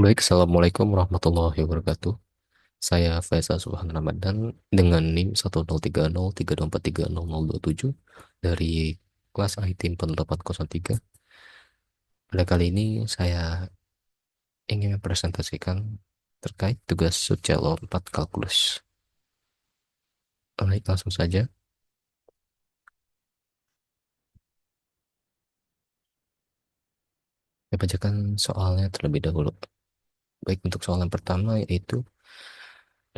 Baik, Assalamualaikum warahmatullahi wabarakatuh. Saya Faisal Subhan Ramadan dengan NIM 1030324300027 dari kelas IT 4803. Pada kali ini saya ingin mempresentasikan terkait tugas Subcelo 4 Kalkulus. Baik, langsung saja. Saya bacakan soalnya terlebih dahulu. Baik, untuk soal yang pertama yaitu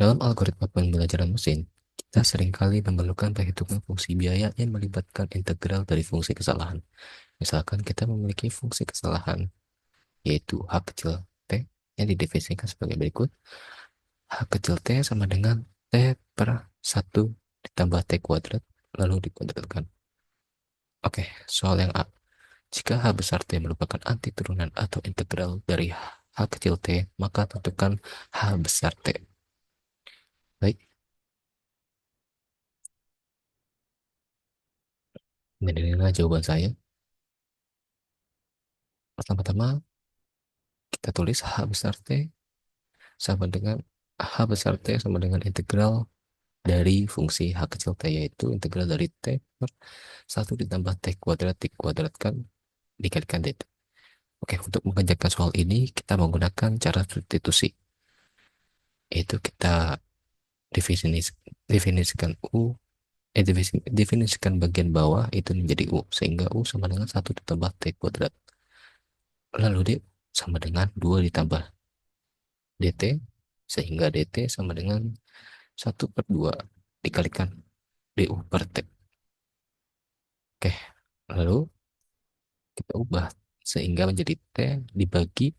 dalam algoritma pembelajaran mesin, kita seringkali memerlukan perhitungan fungsi biaya yang melibatkan integral dari fungsi kesalahan. Misalkan kita memiliki fungsi kesalahan, yaitu H kecil T yang didefinisikan sebagai berikut. H kecil T sama dengan T per 1 ditambah T kuadrat, lalu dikuadratkan. Oke, soal yang A. Jika H besar T merupakan anti turunan atau integral dari H kecil T, maka tentukan H besar T. Baik, dan inilah jawaban saya. Pertama-tama, kita tulis H besar T sama dengan H besar T sama dengan integral dari fungsi H kecil T, yaitu integral dari T per 1 ditambah T kuadrat dikuadratkan dikalikan dt. Oke, untuk mengerjakan soal ini kita menggunakan cara substitusi, yaitu kita definisikan U, definisikan bagian bawah itu menjadi U, sehingga U sama dengan 1 ditambah T kuadrat. Lalu D sama dengan 2 ditambah dt, sehingga dt sama dengan 1/2 dikalikan du per T. Oke, lalu kita ubah sehingga menjadi T dibagi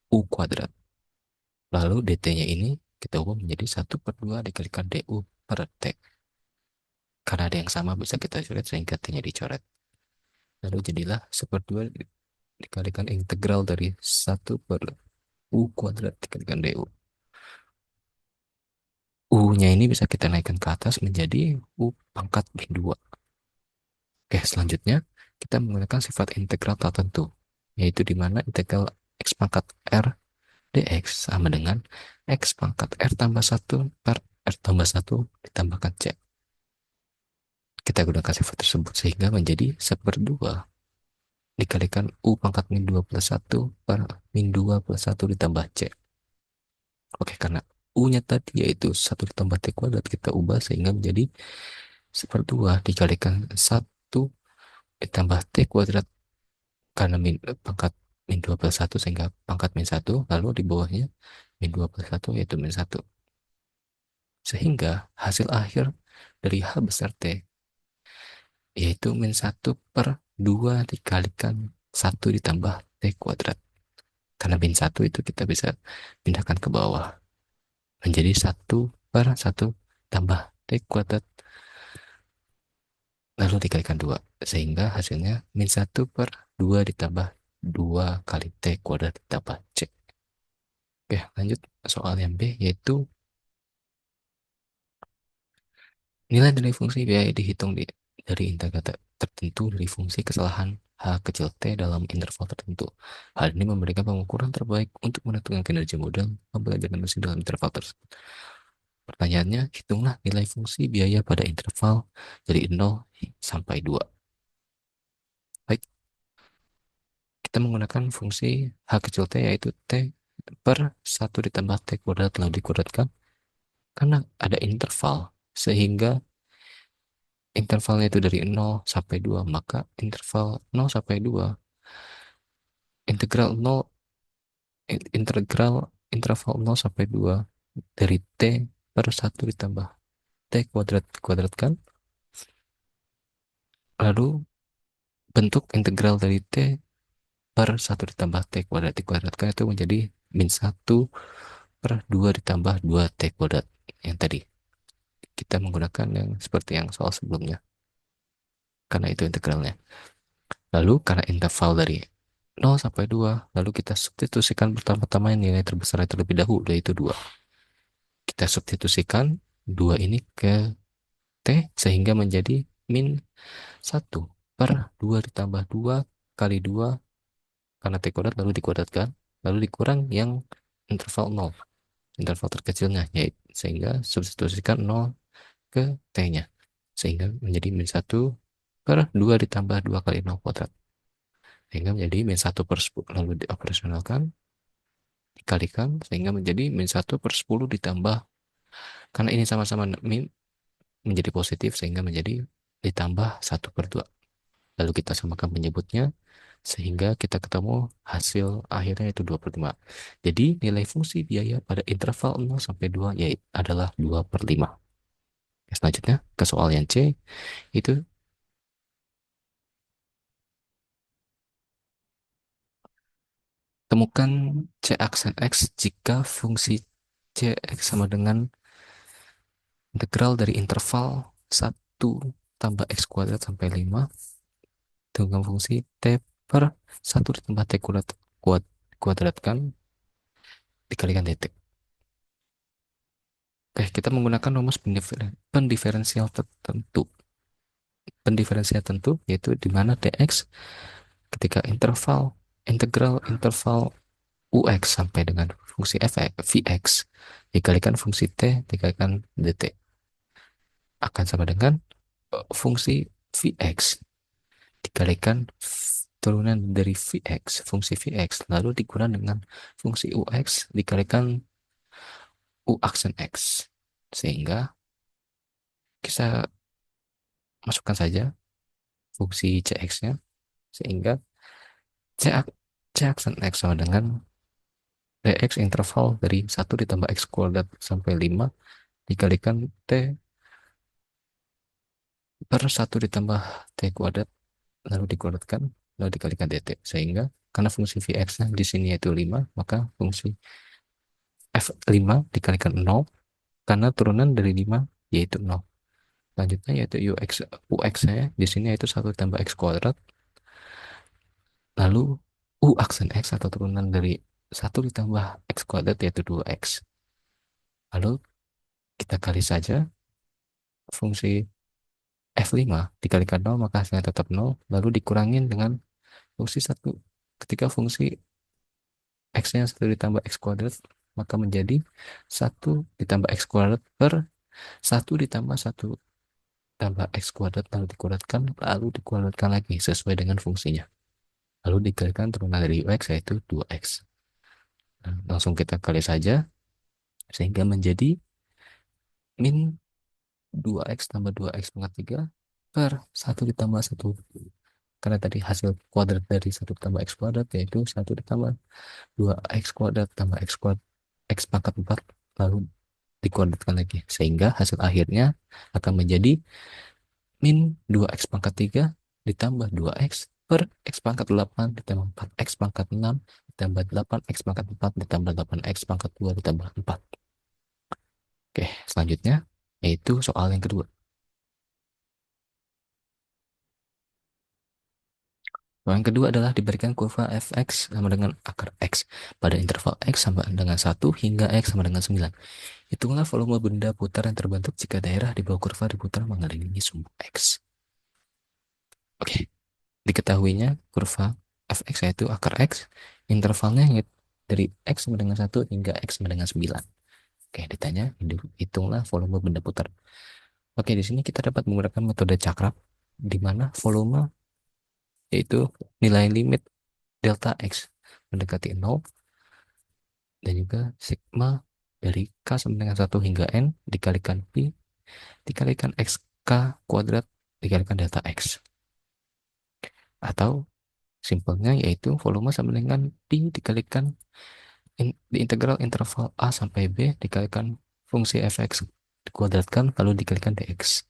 U kuadrat. Lalu dt-nya ini kita ubah menjadi 1/2 dikalikan du per T. Karena ada yang sama bisa kita coret sehingga T-nya dicoret. Lalu jadilah 1/2 dikalikan integral dari 1 per U kuadrat dikalikan du. U-nya ini bisa kita naikkan ke atas menjadi U pangkat min 2. Oke, selanjutnya kita menggunakan sifat integral tak tentu, yaitu di mana integral x pangkat R dx sama dengan x pangkat R tambah 1 per R tambah 1 ditambahkan C. Kita gunakan sifat tersebut sehingga menjadi 1/2 dikalikan U pangkat min 2 plus 1 per min 2 plus 1 ditambah C. Oke, karena U-nya tadi yaitu 1 ditambah T kuadrat, kita ubah sehingga menjadi 1/2 dikalikan 1 ditambah T kuadrat karena pangkat min 2 plus 1 sehingga pangkat min 1, lalu di bawahnya min 2 plus 1 yaitu min 1. Sehingga hasil akhir dari H besar T yaitu min 1/2 dikalikan 1 ditambah T kuadrat. Karena min 1 itu kita bisa pindahkan ke bawah menjadi 1/1 tambah T kuadrat lalu dikalikan 2. Sehingga hasilnya min 1/2 ditambah 2 kali T kuadrat ditambah C. Oke, lanjut soal yang B, yaitu nilai dari fungsi biaya dihitung dari integral tertentu dari fungsi kesalahan H kecil T dalam interval tertentu. Hal ini memberikan pengukuran terbaik untuk menentukan kinerja model pembelajaran mesin dalam interval tersebut. Pertanyaannya, hitunglah nilai fungsi biaya pada interval dari 0 sampai 2. Baik, kita menggunakan fungsi H kecil T yaitu T per 1 ditambah T kuadrat lalu dikuadratkan. Karena ada interval, sehingga intervalnya itu dari 0 sampai 2, maka interval 0 sampai 2, integral 0, integral interval 0 sampai 2 dari T per 1 ditambah T kuadrat dikuadratkan, lalu bentuk integral dari T per 1 ditambah T kuadrat dikuadratkan itu menjadi min 1/2 ditambah 2 T kuadrat yang tadi. Kita menggunakan yang seperti yang soal sebelumnya, karena itu integralnya. Lalu karena interval dari 0 sampai 2, lalu kita substitusikan pertama-tama nilai terbesar terlebih dahulu, yaitu 2. Kita substitusikan 2 ini ke T sehingga menjadi min 1/2 ditambah 2 kali 2 karena T kuadrat lalu dikuadratkan, lalu dikurang yang interval nol, interval terkecilnya, yaitu sehingga substitusikan nol ke t-nya, sehingga menjadi min satu per 2 ditambah 2 kali nol kuadrat, sehingga menjadi min satu per 10, lalu dioperasionalkan, dikalikan, sehingga menjadi min satu per 10 ditambah, karena ini sama-sama min, menjadi positif, sehingga menjadi ditambah satu per 2. Lalu kita samakan penyebutnya, sehingga kita ketemu hasil akhirnya itu 2/5. Jadi nilai fungsi biaya pada interval 0 sampai 2 yaitu adalah 2/5. Selanjutnya ke soal yang C, itu temukan C aksen X jika fungsi C X sama dengan integral dari interval 1 tambah X kuadrat sampai 5 dengan fungsi T per 1 ditambah T kuadratkan dikalikan dt. Oke, kita menggunakan rumus pendiferensial tertentu. Pendiferensial tentu yaitu di mana dx ketika integral interval ux sampai dengan fungsi vx dikalikan fungsi t dikalikan dt akan sama dengan fungsi vx dikalikan turunan dari vx, fungsi vx, lalu dikurangi dengan fungsi ux dikalikan u aksen x. Sehingga kita masukkan saja fungsi cx-nya, sehingga c, c aksen x sama dengan dx interval dari 1 ditambah x kuadrat sampai 5 dikalikan t per 1 ditambah t kuadrat lalu dikuadratkan lalu dikalikan dt, sehingga karena fungsi vx-nya di sini yaitu 5 maka fungsi f5 dikalikan 0 karena turunan dari 5 yaitu 0. Selanjutnya yaitu ux saya di sini yaitu 1 tambah x kuadrat, lalu u aksen x atau turunan dari 1 ditambah x kuadrat yaitu 2x. Lalu kita kali saja fungsi f5 dikalikan 0 maka hasilnya tetap 0, lalu dikurangin dengan fungsi 1. Ketika fungsi x-nya 1 ditambah x kuadrat maka menjadi 1 ditambah x kuadrat per 1 ditambah 1 tambah x kuadrat lalu dikuadratkan lagi sesuai dengan fungsinya. Lalu dikalikan turunan dari ux yaitu 2x. Nah, langsung kita kali saja sehingga menjadi min 2x tambah 2x pangkat 3 per 1 ditambah 1. Karena tadi hasil kuadrat dari 1 tambah x kuadrat yaitu 1 ditambah 2x kuadrat tambah x kuadrat x pangkat 4 lalu dikuadratkan lagi. Sehingga hasil akhirnya akan menjadi min 2x pangkat 3 ditambah 2x per x pangkat 8 ditambah 4x pangkat 6 ditambah 8x pangkat 4 ditambah 8x pangkat 2 ditambah 4. Oke, selanjutnya yaitu soal yang kedua. Soal yang kedua adalah diberikan kurva fx sama dengan akar x pada interval x sama dengan 1 hingga x sama dengan 9. Hitunglah volume benda putar yang terbentuk jika daerah di bawah kurva diputar mengelilingi sumbu x. Oke, diketahuinya kurva fx yaitu akar x, intervalnya dari x sama dengan 1 hingga x sama dengan 9. Oke, ditanya hitunglah volume benda putar. Oke, di sini kita dapat menggunakan metode cakrap di mana volume yaitu nilai limit delta x mendekati 0 dan juga sigma dari k sama dengan 1 hingga n dikalikan pi dikalikan xk kuadrat dikalikan delta x. Atau simpelnya yaitu volume sama dengan pi dikalikan di integral interval a sampai b dikalikan fungsi fx dikuadratkan lalu dikalikan dx.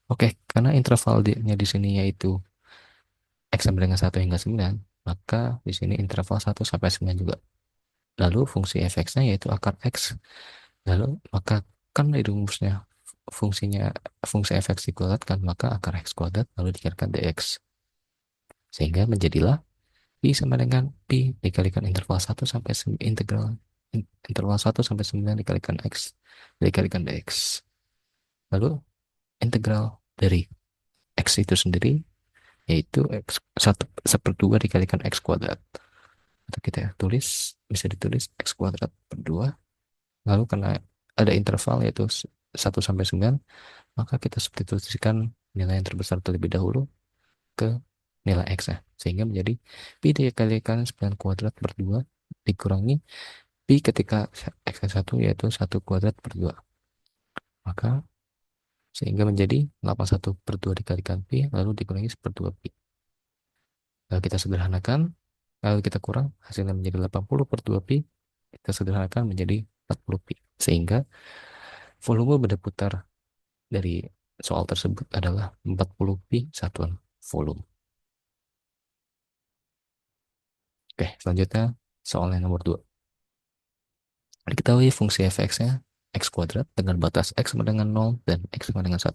Oke, karena intervalnya di sini yaitu x sama dengan 1 hingga 9, maka di sini interval 1 sampai 9 juga. Lalu fungsi fx-nya yaitu akar x. Lalu maka kan di rumusnya fungsi fx dikuadratkan maka akar x kuadrat lalu dikalikan dx. Sehingga menjadilah pi sama dengan pi dikalikan interval 1 sampai interval 1 sampai 9 dikalikan x dikalikan dx. Lalu integral dari x itu sendiri yaitu x 1/2 dikalikan x kuadrat. atau kita tulis, bisa ditulis X kuadrat per 2, lalu karena ada interval yaitu 1 sampai 9, maka kita substitusikan nilai yang terbesar terlebih dahulu ke nilai X nya, sehingga menjadi Pi dikalikan 9 kuadrat per 2 dikurangi Pi ketika X nya 1 yaitu 1 kuadrat per 2, maka sehingga menjadi 81 per 2 dikalikan Pi lalu dikurangi seperdua Pi. Lalu kita sederhanakan, lalu kita kurang, hasilnya menjadi 80 per 2 Pi, kita sederhanakan menjadi 40 Pi. Sehingga volume benda putar dari soal tersebut adalah 40 Pi satuan volume. Oke, selanjutnya soal yang nomor 2. Diketahui fungsi fx-nya X kuadrat dengan batas X sama dengan 0 dan X sama dengan 1.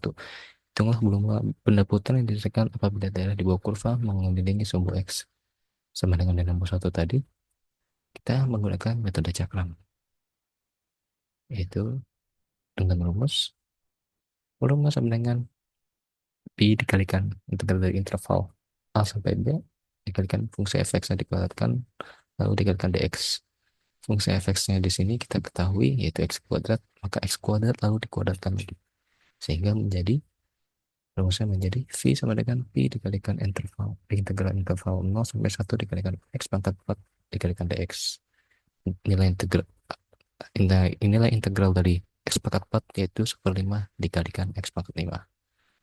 Hitunglah volume benda putar yang dihasilkan apabila daerah di bawah kurva mengelilingi sumbu X. Sama dengan yang nomor 1 tadi, kita menggunakan metode cakram, yaitu dengan rumus volume sama dengan Pi dikalikan integral dari interval A sampai B dikalikan fungsi fx-nya dikuadratkan lalu dikalikan dx. Fungsi fx-nya di sini kita ketahui yaitu x kuadrat, maka x kuadrat lalu dikuadratkan lagi. Sehingga menjadi rumusnya menjadi V sama dengan Pi dikalikan interval integral interval 0 sampai 1 dikalikan x pangkat 4 dikalikan dx. Nilai integral inilah integral dari x pangkat 4 yaitu 1/5 dikalikan x pangkat 5.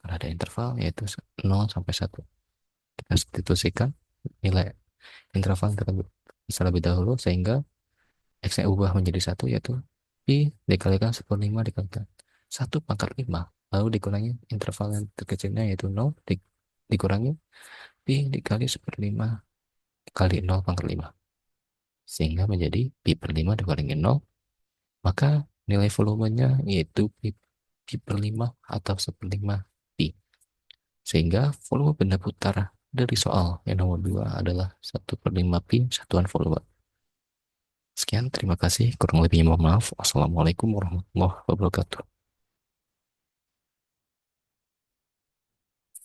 Karena ada interval yaitu 0 sampai 1. Kita substitusikan nilai interval bisa lebih dahulu sehingga x-nya ubah menjadi 1 yaitu Pi dikalikan 1/5 dikalikan 1 pangkat 5 lalu dikurangi interval yang terkecilnya yaitu 0 dikurangi Pi dikali 1/5 kali 0 pangkat 5 sehingga menjadi Pi per 5 dikurangi 0, maka nilai volumenya yaitu Pi per 5 atau 1/5 Pi. Sehingga volume benda putar dari soal yang nomor 2 adalah 1/5 Pi satuan volume. Sekian, terima kasih. Kurang lebihnya mohon maaf. Wassalamualaikum warahmatullahi wabarakatuh.